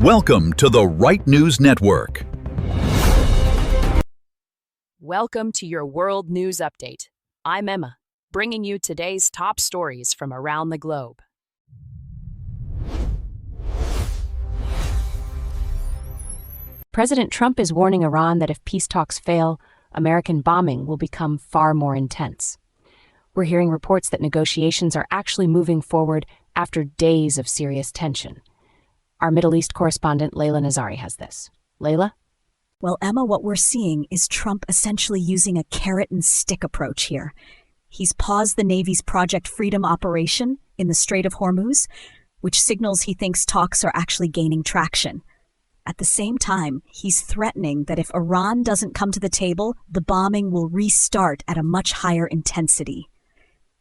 Welcome to the Right News Network. Welcome to your World News Update. I'm Emma, bringing you today's top stories from around the globe. President Trump is warning Iran that if peace talks fail, American bombing will become far more intense. We're hearing reports that negotiations are actually moving forward after days of serious tension. Our Middle East correspondent Layla Nazari has this. Layla? Well, Emma, what we're seeing is Trump essentially using a carrot and stick approach here. He's paused the Navy's Project Freedom operation in the Strait of Hormuz, which signals he thinks talks are actually gaining traction. At the same time, he's threatening that if Iran doesn't come to the table, the bombing will restart at a much higher intensity.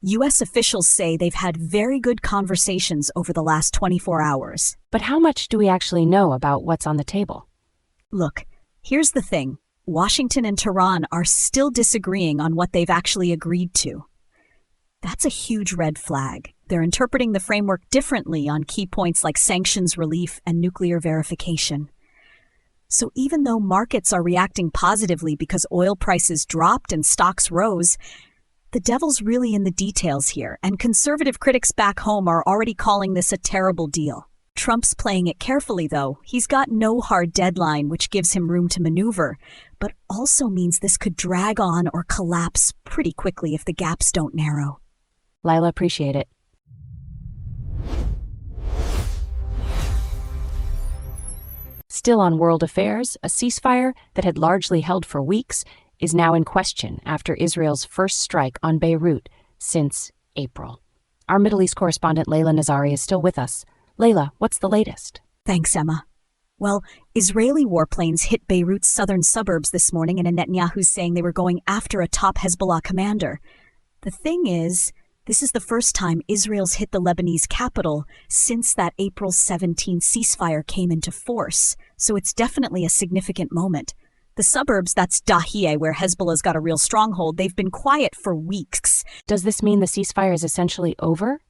U.S. officials say they've had very good conversations over the last 24 hours. But how much do we actually know about what's on the table? Look, here's the thing. Washington and Tehran are still disagreeing on what they've actually agreed to. That's a huge red flag. They're interpreting the framework differently on key points like sanctions relief and nuclear verification. So even though markets are reacting positively because oil prices dropped and stocks rose, the devil's really in the details here, and conservative critics back home are already calling this a terrible deal. Trump's playing it carefully, though. He's got no hard deadline, which gives him room to maneuver, but also means this could drag on or collapse pretty quickly if the gaps don't narrow. Lila, appreciate it. Still on world affairs, a ceasefire that had largely held for weeks is now in question after Israel's first strike on Beirut since April. Our Middle East correspondent Layla Nazari is still with us. Layla, what's the latest? Thanks, Emma. Well, Israeli warplanes hit Beirut's southern suburbs this morning, and Netanyahu's saying they were going after a top Hezbollah commander. The thing is, this is the first time Israel's hit the Lebanese capital since that April 17 ceasefire came into force, so it's definitely a significant moment. The suburbs, that's Dahiyeh, where Hezbollah's got a real stronghold, they've been quiet for weeks. Does this mean the ceasefire is essentially over?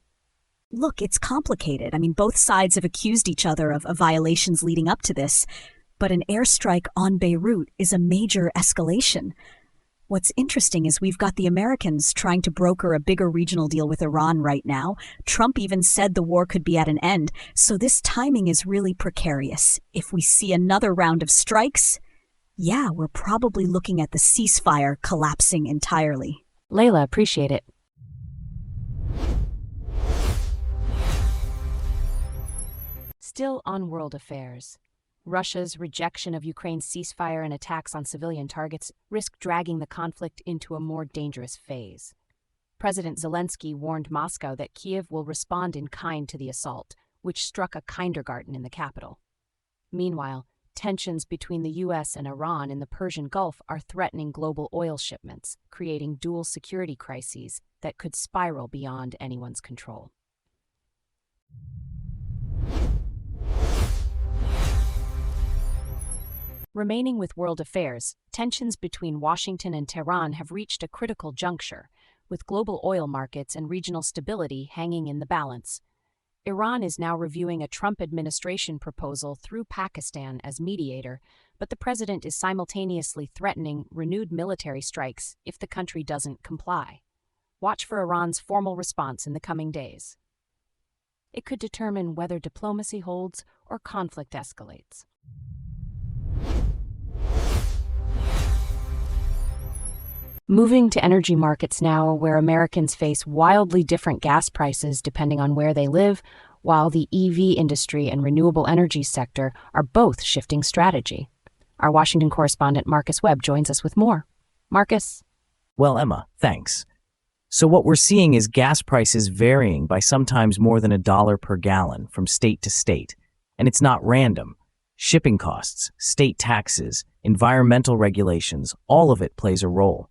Look, it's complicated. I mean, both sides have accused each other of violations leading up to this, but an airstrike on Beirut is a major escalation. What's interesting is we've got the Americans trying to broker a bigger regional deal with Iran right now. Trump even said the war could be at an end, so this timing is really precarious. If we see another round of strikes, yeah, we're probably looking at the ceasefire collapsing entirely. Layla, appreciate it. Still on world affairs, Russia's rejection of Ukraine's ceasefire and attacks on civilian targets risk dragging the conflict into a more dangerous phase. President Zelensky warned Moscow that Kyiv will respond in kind to the assault, which struck a kindergarten in the capital. Meanwhile, tensions between the U.S. and Iran in the Persian Gulf are threatening global oil shipments, creating dual security crises that could spiral beyond anyone's control. Remaining with world affairs, tensions between Washington and Tehran have reached a critical juncture, with global oil markets and regional stability hanging in the balance. Iran is now reviewing a Trump administration proposal through Pakistan as mediator, but the president is simultaneously threatening renewed military strikes if the country doesn't comply. Watch for Iran's formal response in the coming days. It could determine whether diplomacy holds or conflict escalates. Moving to energy markets now, where Americans face wildly different gas prices depending on where they live, while the EV industry and renewable energy sector are both shifting strategy. Our Washington correspondent Marcus Webb joins us with more. Marcus? Well, Emma, thanks. So what we're seeing is gas prices varying by sometimes more than $1 per gallon from state to state. And it's not random. Shipping costs, state taxes, environmental regulations, all of it plays a role.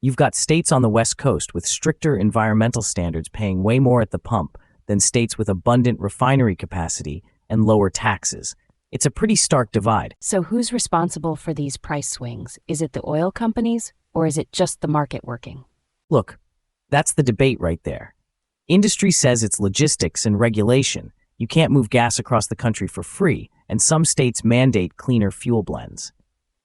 You've got states on the West Coast with stricter environmental standards paying way more at the pump than states with abundant refinery capacity and lower taxes. It's a pretty stark divide. So who's responsible for these price swings? Is it the oil companies, or is it just the market working? Look, that's the debate right there. Industry says it's logistics and regulation. You can't move gas across the country for free, and some states mandate cleaner fuel blends.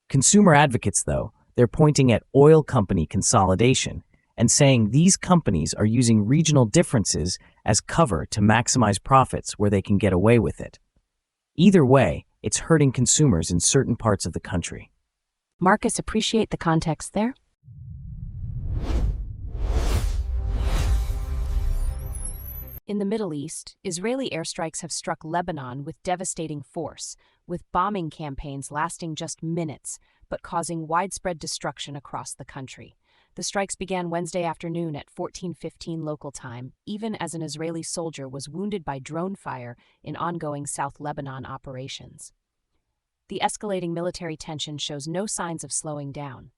Consumer advocates, though, they're pointing at oil company consolidation and saying these companies are using regional differences as cover to maximize profits where they can get away with it. Either way, it's hurting consumers in certain parts of the country. Marcus, appreciate the context there? In the Middle East, Israeli airstrikes have struck Lebanon with devastating force, with bombing campaigns lasting just minutes, but causing widespread destruction across the country. The strikes began Wednesday afternoon at 14:15 local time, even as an Israeli soldier was wounded by drone fire in ongoing South Lebanon operations. The escalating military tension shows no signs of slowing down.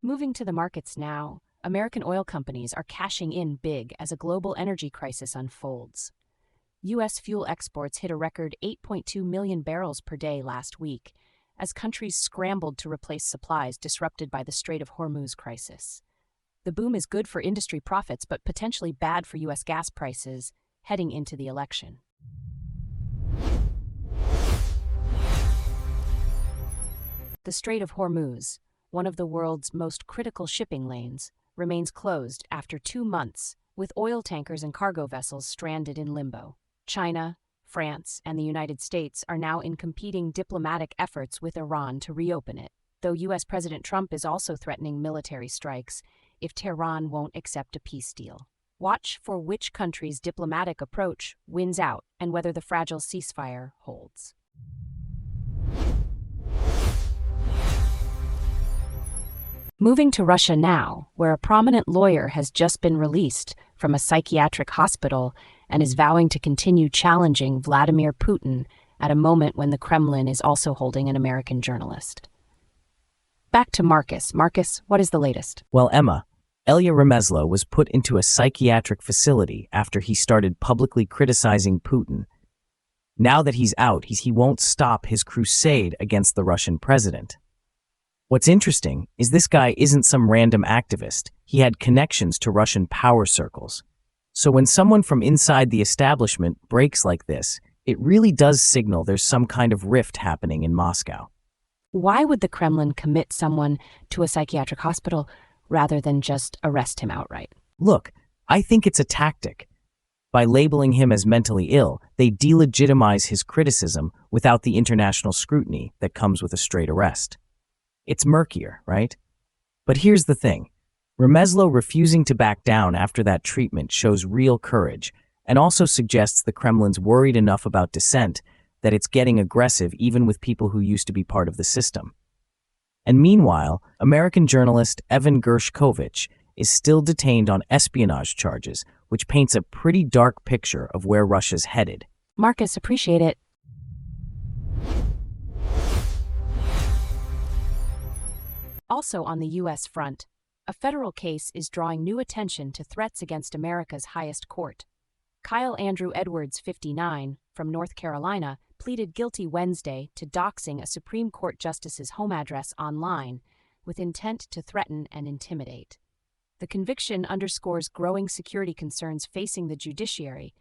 Moving to the markets now, American oil companies are cashing in big as a global energy crisis unfolds. U.S. fuel exports hit a record 8.2 million barrels per day last week, as countries scrambled to replace supplies disrupted by the Strait of Hormuz crisis. The boom is good for industry profits but potentially bad for U.S. gas prices heading into the election. The Strait of Hormuz, one of the world's most critical shipping lanes, remains closed after 2 months, with oil tankers and cargo vessels stranded in limbo. China, France, and the United States are now in competing diplomatic efforts with Iran to reopen it, though U.S. President Trump is also threatening military strikes if Tehran won't accept a peace deal. Watch for which country's diplomatic approach wins out and whether the fragile ceasefire holds. Moving to Russia now, where a prominent lawyer has just been released from a psychiatric hospital and is vowing to continue challenging Vladimir Putin at a moment when the Kremlin is also holding an American journalist. Back to Marcus. Marcus, what is the latest? Well, Emma, Ilya Remezlo was put into a psychiatric facility after he started publicly criticizing Putin. Now that he's out, he won't stop his crusade against the Russian president. What's interesting is this guy isn't some random activist. He had connections to Russian power circles. So when someone from inside the establishment breaks like this, it really does signal there's some kind of rift happening in Moscow. Why would the Kremlin commit someone to a psychiatric hospital rather than just arrest him outright? Look, I think it's a tactic. By labeling him as mentally ill, they delegitimize his criticism without the international scrutiny that comes with a straight arrest. It's murkier, right? But here's the thing. Remezlo refusing to back down after that treatment shows real courage and also suggests the Kremlin's worried enough about dissent that it's getting aggressive even with people who used to be part of the system. And meanwhile, American journalist Evan Gershkovich is still detained on espionage charges, which paints a pretty dark picture of where Russia's headed. Marcus, appreciate it. Also on the U.S. front, a federal case is drawing new attention to threats against America's highest court. Kyle Andrew Edwards, 59, from North Carolina, pleaded guilty Wednesday to doxing a Supreme Court justice's home address online with intent to threaten and intimidate. The conviction underscores growing security concerns facing the judiciary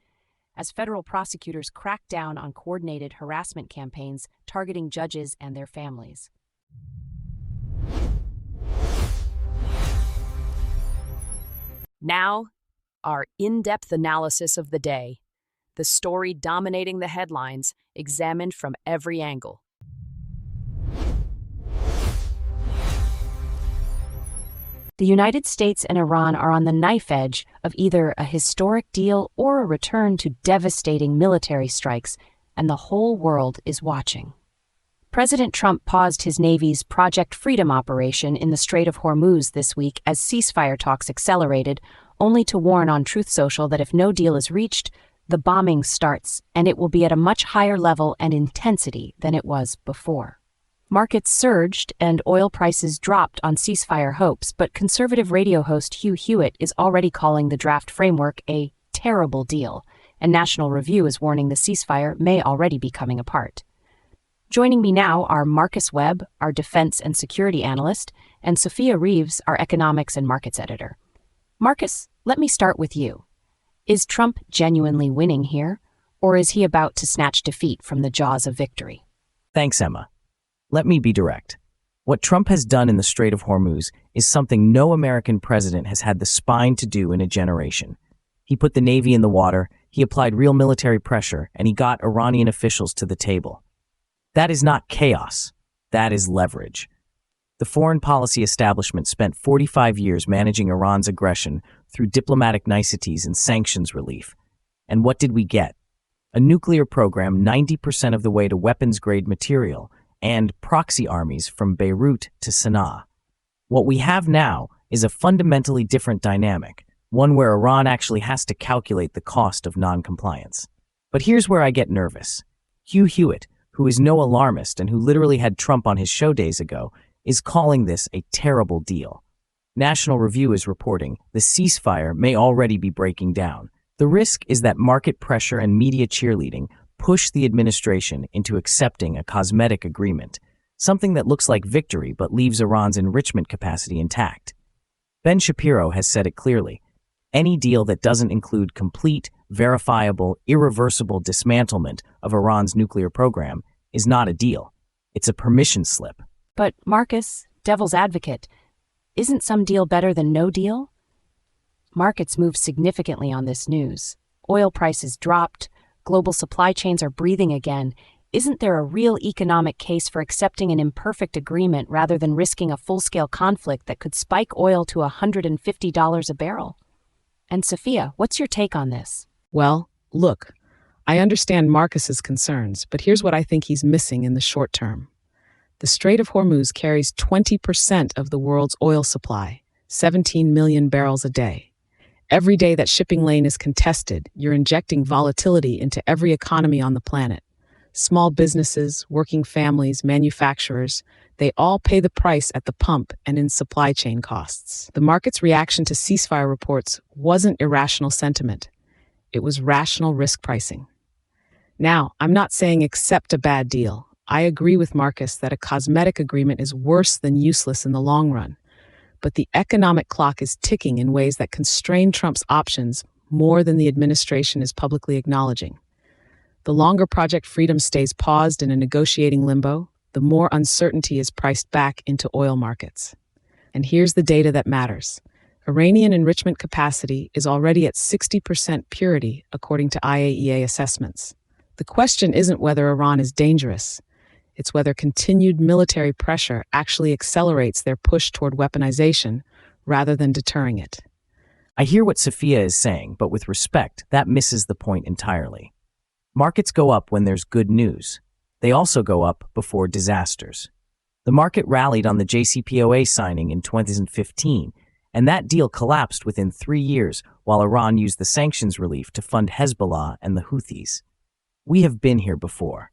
as federal prosecutors crack down on coordinated harassment campaigns targeting judges and their families. Now, our in-depth analysis of the day, the story dominating the headlines, examined from every angle. The United States and Iran are on the knife edge of either a historic deal or a return to devastating military strikes, and the whole world is watching. President Trump paused his Navy's Project Freedom operation in the Strait of Hormuz this week as ceasefire talks accelerated, only to warn on Truth Social that if no deal is reached, the bombing starts, and it will be at a much higher level and intensity than it was before. Markets surged and oil prices dropped on ceasefire hopes, but conservative radio host Hugh Hewitt is already calling the draft framework a terrible deal, and National Review is warning the ceasefire may already be coming apart. Joining me now are Marcus Webb, our defense and security analyst, and Sophia Reeves, our economics and markets editor. Marcus, let me start with you. Is Trump genuinely winning here, or is he about to snatch defeat from the jaws of victory? Thanks, Emma. Let me be direct. What Trump has done in the Strait of Hormuz is something no American president has had the spine to do in a generation. He put the Navy in the water, he applied real military pressure, and he got Iranian officials to the table. That is not chaos. That is leverage. The foreign policy establishment spent 45 years managing Iran's aggression through diplomatic niceties and sanctions relief. And what did we get? A nuclear program 90% of the way to weapons-grade material, and proxy armies from Beirut to Sana'a. What we have now is a fundamentally different dynamic, one where Iran actually has to calculate the cost of non-compliance. But here's where I get nervous. Hugh Hewitt, who is no alarmist and who literally had Trump on his show days ago, is calling this a terrible deal. National Review is reporting the ceasefire may already be breaking down. The risk is that market pressure and media cheerleading push the administration into accepting a cosmetic agreement, something that looks like victory but leaves Iran's enrichment capacity intact. Ben Shapiro has said it clearly. Any deal that doesn't include complete, verifiable, irreversible dismantlement of Iran's nuclear program is not a deal. It's a permission slip. But Marcus, devil's advocate, isn't some deal better than no deal? Markets moved significantly on this news. Oil prices dropped. Global supply chains are breathing again. Isn't there a real economic case for accepting an imperfect agreement rather than risking a full-scale conflict that could spike oil to $150 a barrel? And Sophia, what's your take on this? Well, look, I understand Marcus's concerns, but here's what I think he's missing in the short term. The Strait of Hormuz carries 20% of the world's oil supply, 17 million barrels a day. Every day that shipping lane is contested, you're injecting volatility into every economy on the planet. Small businesses, working families, manufacturers, they all pay the price at the pump and in supply chain costs. The market's reaction to ceasefire reports wasn't irrational sentiment. It was rational risk pricing. Now, I'm not saying accept a bad deal. I agree with Marcus that a cosmetic agreement is worse than useless in the long run. But the economic clock is ticking in ways that constrain Trump's options more than the administration is publicly acknowledging. The longer Project Freedom stays paused in a negotiating limbo, the more uncertainty is priced back into oil markets. And here's the data that matters. Iranian enrichment capacity is already at 60% purity, according to IAEA assessments. The question isn't whether Iran is dangerous. It's whether continued military pressure actually accelerates their push toward weaponization rather than deterring it. I hear what Sophia is saying, but with respect, that misses the point entirely. Markets go up when there's good news. They also go up before disasters. The market rallied on the JCPOA signing in 2015, and that deal collapsed within 3 years while Iran used the sanctions relief to fund Hezbollah and the Houthis. We have been here before.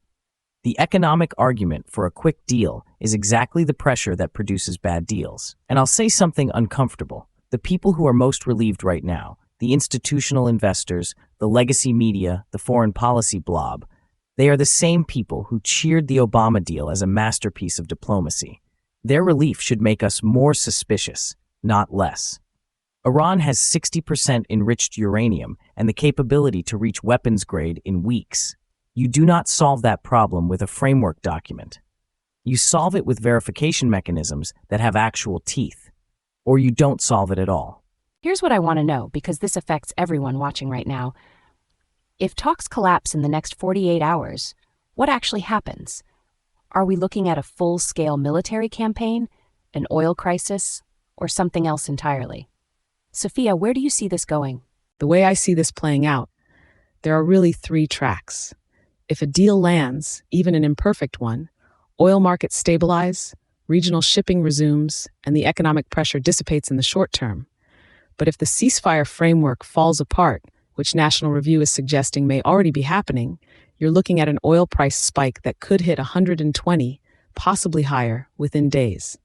The economic argument for a quick deal is exactly the pressure that produces bad deals. And I'll say something uncomfortable. The people who are most relieved right now, the institutional investors, the legacy media, the foreign policy blob, they are the same people who cheered the Obama deal as a masterpiece of diplomacy. Their relief should make us more suspicious, not less. Iran has 60% enriched uranium and the capability to reach weapons grade in weeks. You do not solve that problem with a framework document. You solve it with verification mechanisms that have actual teeth. Or you don't solve it at all. Here's what I want to know, because this affects everyone watching right now. If talks collapse in the next 48 hours, what actually happens? Are we looking at a full-scale military campaign, an oil crisis, or something else entirely? Sophia, where do you see this going? The way I see this playing out, there are really 3 tracks. If a deal lands, even an imperfect one, oil markets stabilize, regional shipping resumes, and the economic pressure dissipates in the short term. But if the ceasefire framework falls apart, which National Review is suggesting may already be happening, you're looking at an oil price spike that could hit 120, possibly higher, within days.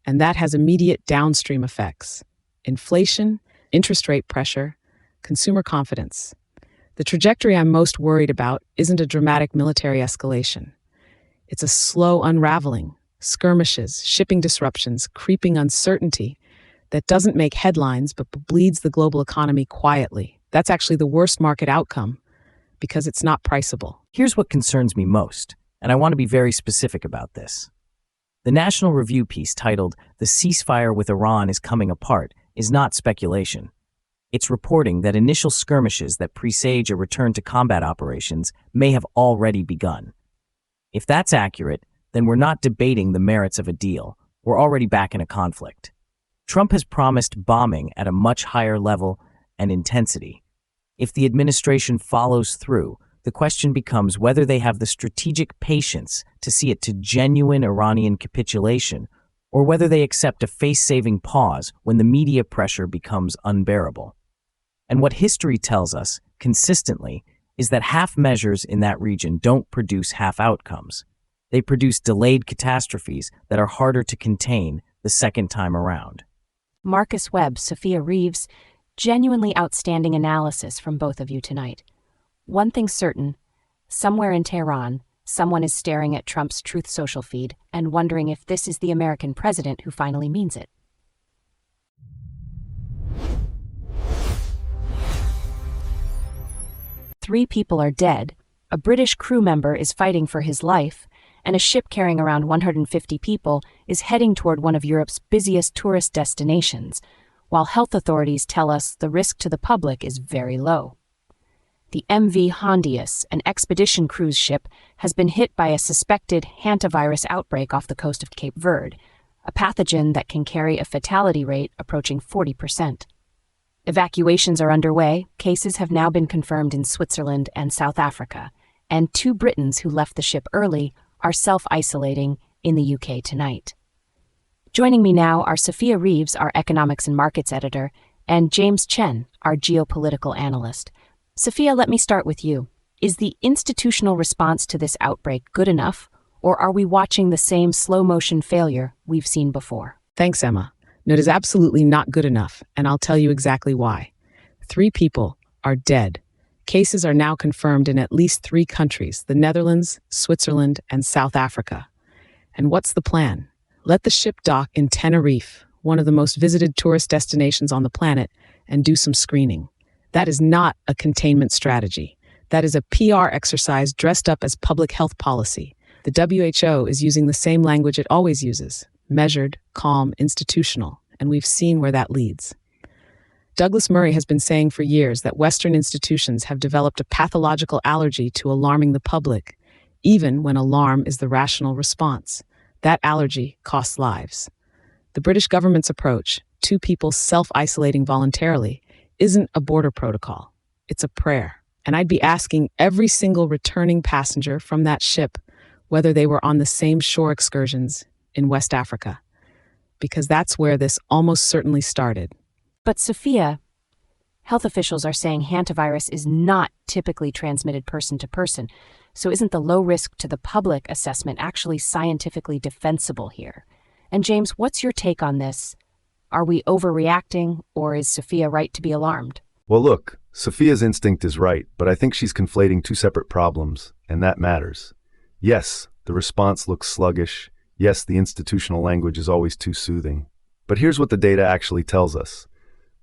And that has immediate downstream effects: inflation, interest rate pressure, consumer confidence. The trajectory I'm most worried about isn't a dramatic military escalation. It's a slow unraveling, skirmishes, shipping disruptions, creeping uncertainty that doesn't make headlines but bleeds the global economy quietly. That's actually the worst market outcome because it's not priceable. Here's what concerns me most, and I want to be very specific about this. The National Review piece titled "The Ceasefire with Iran is Coming Apart" is not speculation. It's reporting that initial skirmishes that presage a return to combat operations may have already begun. If that's accurate, then we're not debating the merits of a deal. We're already back in a conflict. Trump has promised bombing at a much higher level and intensity. If the administration follows through, the question becomes whether they have the strategic patience to see it to genuine Iranian capitulation, or whether they accept a face-saving pause when the media pressure becomes unbearable. And what history tells us, consistently, is that half measures in that region don't produce half outcomes. They produce delayed catastrophes that are harder to contain the second time around. Marcus Webb, Sophia Reeves, genuinely outstanding analysis from both of you tonight. One thing's certain, somewhere in Tehran, someone is staring at Trump's Truth Social feed and wondering if this is the American president who finally means it. Three people are dead, a British crew member is fighting for his life, and a ship carrying around 150 people is heading toward one of Europe's busiest tourist destinations, while health authorities tell us the risk to the public is very low. The MV Hondius, an expedition cruise ship, has been hit by a suspected hantavirus outbreak off the coast of Cape Verde, a pathogen that can carry a fatality rate approaching 40%. Evacuations are underway. Cases have now been confirmed in Switzerland and South Africa, and 2 Britons who left the ship early are self-isolating in the UK tonight. Joining me now are Sophia Reeves, our economics and markets editor, and James Chen, our geopolitical analyst. Sophia, let me start with you. Is the institutional response to this outbreak good enough, or are we watching the same slow-motion failure we've seen before? Thanks, Emma. No, it is absolutely not good enough, and I'll tell you exactly why. 3 people are dead. Cases are now confirmed in at least 3 countries, the Netherlands, Switzerland, and South Africa. And what's the plan? Let the ship dock in Tenerife, one of the most visited tourist destinations on the planet, and do some screening. That is not a containment strategy. That is a PR exercise dressed up as public health policy. The WHO is using the same language it always uses: measured, calm, institutional, and we've seen where that leads. Douglas Murray has been saying for years that Western institutions have developed a pathological allergy to alarming the public, even when alarm is the rational response. That allergy costs lives. The British government's approach, 2 people self-isolating voluntarily, isn't a border protocol. It's a prayer. And I'd be asking every single returning passenger from that ship whether they were on the same shore excursions in West Africa, because that's where this almost certainly started. But Sophia, health officials are saying hantavirus is not typically transmitted person to person, so isn't the low risk to the public assessment actually scientifically defensible here? And James, what's your take on this? Are we overreacting, or is Sophia right to be alarmed? Well, look, Sophia's instinct is right, but I think she's conflating 2 separate problems, and that matters. Yes, the response looks sluggish. Yes, the institutional language is always too soothing. But here's what the data actually tells us.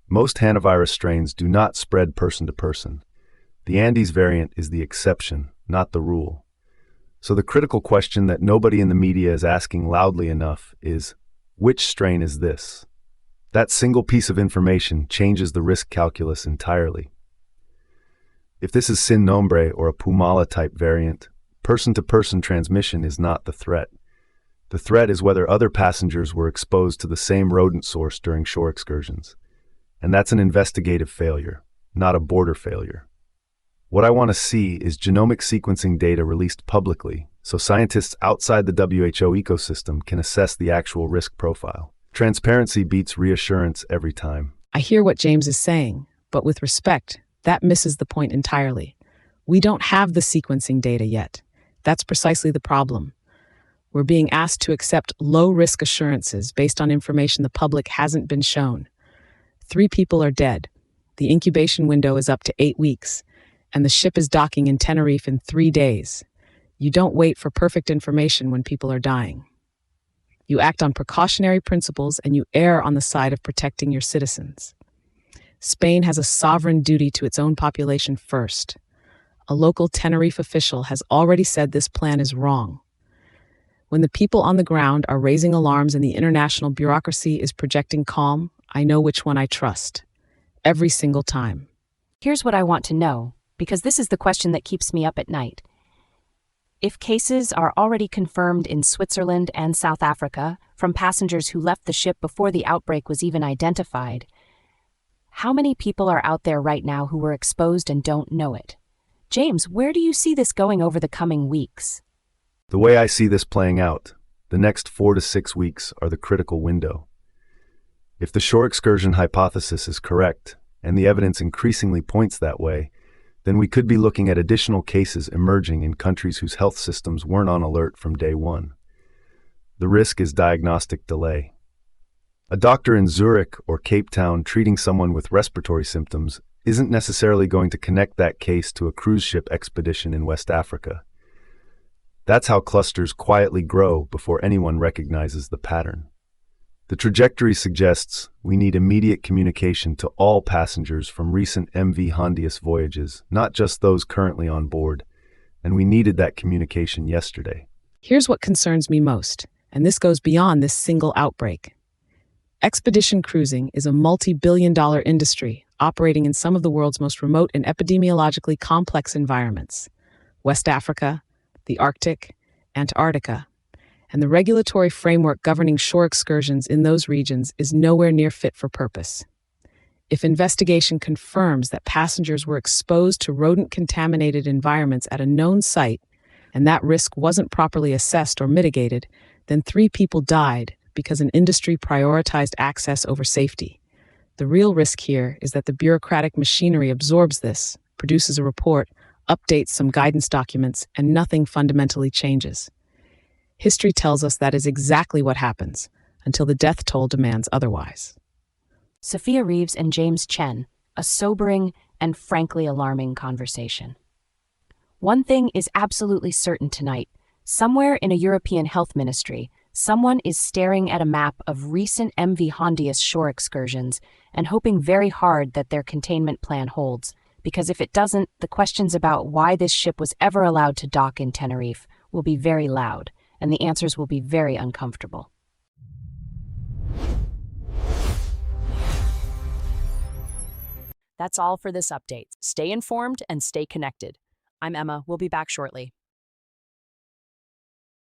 Most hantavirus strains do not spread person to person. The Andes variant is the exception, not the rule. So the critical question that nobody in the media is asking loudly enough is, which strain is this? That single piece of information changes the risk calculus entirely. If this is sin nombre or a Pumala-type variant, person-to-person transmission is not the threat. The threat is whether other passengers were exposed to the same rodent source during shore excursions. And that's an investigative failure, not a border failure. What I want to see is genomic sequencing data released publicly, so scientists outside the WHO ecosystem can assess the actual risk profile. Transparency beats reassurance every time. I hear what James is saying, but with respect, that misses the point entirely. We don't have the sequencing data yet. That's precisely the problem. We're being asked to accept low-risk assurances based on information the public hasn't been shown. 3 people are dead. The incubation window is up to 8 weeks, and the ship is docking in Tenerife in 3 days. You don't wait for perfect information when people are dying. You act on precautionary principles and you err on the side of protecting your citizens. Spain has a sovereign duty to its own population first. A local Tenerife official has already said this plan is wrong. When the people on the ground are raising alarms and the international bureaucracy is projecting calm, I know which one I trust. Every single time. Here's what I want to know, because this is the question that keeps me up at night. If cases are already confirmed in Switzerland and South Africa from passengers who left the ship before the outbreak was even identified, how many people are out there right now who were exposed and don't know it? James, where do you see this going over the coming weeks? The way I see this playing out, the next 4 to 6 weeks are the critical window. If the shore excursion hypothesis is correct, and the evidence increasingly points that way, then we could be looking at additional cases emerging in countries whose health systems weren't on alert from day one. The risk is diagnostic delay. A doctor in Zurich or Cape Town treating someone with respiratory symptoms isn't necessarily going to connect that case to a cruise ship expedition in West Africa. That's how clusters quietly grow before anyone recognizes the pattern. The trajectory suggests we need immediate communication to all passengers from recent MV Hondius voyages, not just those currently on board, and we needed that communication yesterday. Here's what concerns me most, and this goes beyond this single outbreak. Expedition cruising is a multi-billion-dollar industry operating in some of the world's most remote and epidemiologically complex environments: West Africa, the Arctic, Antarctica. And the regulatory framework governing shore excursions in those regions is nowhere near fit for purpose. If investigation confirms that passengers were exposed to rodent-contaminated environments at a known site, and that risk wasn't properly assessed or mitigated, then 3 people died because an industry prioritized access over safety. The real risk here is that the bureaucratic machinery absorbs this, produces a report, updates some guidance documents, and nothing fundamentally changes. History tells us that is exactly what happens, until the death toll demands otherwise. Sophia Reeves and James Chen, a sobering and frankly alarming conversation. One thing is absolutely certain tonight. Somewhere in a European health ministry, someone is staring at a map of recent MV Hondius shore excursions and hoping very hard that their containment plan holds, because if it doesn't, the questions about why this ship was ever allowed to dock in Tenerife will be very loud, and the answers will be very uncomfortable. That's all for this update. Stay informed and stay connected. I'm Emma. We'll be back shortly.